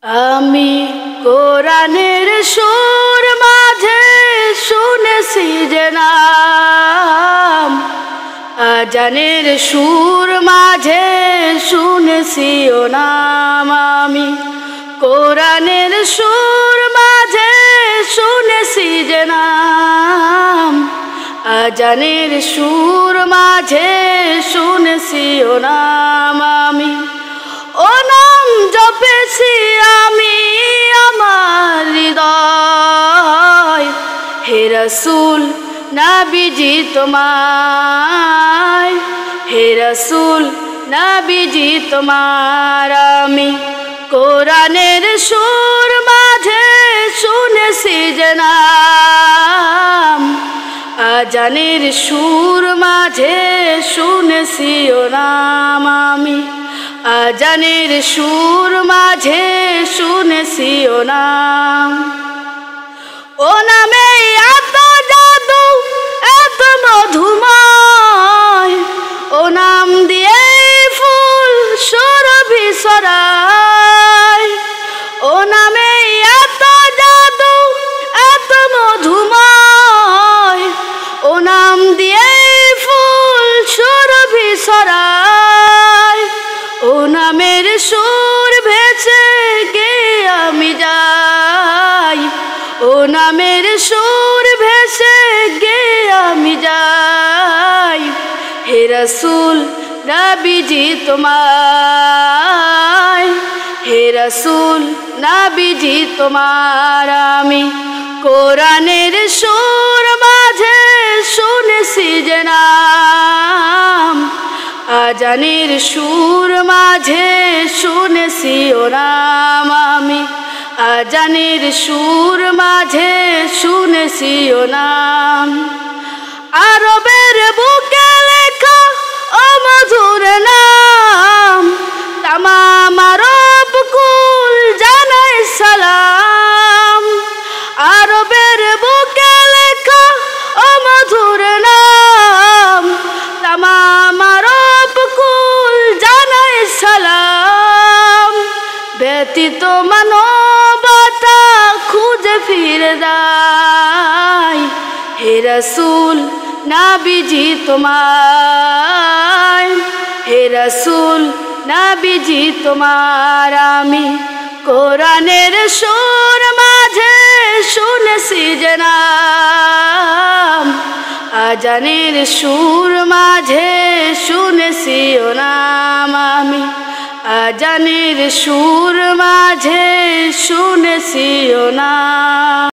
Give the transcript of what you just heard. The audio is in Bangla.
আমি কোরআনের সুর মাঝে শুনেছি যে নাম, আজানের সুর মাঝে শুনেছি ও নাম। আমি কোরআনের সুর মাঝে শুনেছি যে নাম, আজানের সুর মাঝে শুনেছি ও নাম। আমি ও নাম জপেছি আমি আমার হৃদয়, হে রাসূল নবীজি তোমায়, হে রাসূল নবীজি তোমার। আমি কোরআনের সুর মাঝে শুনেছি যে নাম, আজানের সুর মাঝে শুনেছি ও নাম। আমি আজানের সুর মাঝে শুনেছি ও নাম। ও নামে এত জাদু এত মধুময়, ও নাম দিয়ে ফুল সুরভি ছড়ায়। ও নামে এত জাদু এত মধুময়, ও নাম দিয়ে ফুল সুরভি ছড়ায়। ও নামের সুর ভেসে গে আমি যাই, ও নামের সুর ভেসে গে আমি যাই। হে রাসূল নবীজি তোমায়, হে রাসূল নবীজি তোমার। আমি কোরআনের সুর মাঝে শুনেছি যে নাম, আজানের সুর মাঝে শুনেছি ও নাম। আমি আজানের সুর মাঝে শুনেছি ও নাম। আরবের বুকে লেখা ও মধুর নাম, তামাম আরব কুল জানাই সালাম। আরবের বুকে লেখা ও মধুর নাম, তামাম আরব কুল জানাই সালাম। ব্যতীত মানবতা খুঁজে ফিরে যায়, হে রাসূল নবীজি তোমায়, হে রাসূল নবীজি তোমার। আমি কোরআনের সুর মাঝে শুনেছি যে নাম, আজানের সুর মাঝে শুনেছি ও নাম। আমি আজানের সুর মাঝে শুনেছি ও নাম।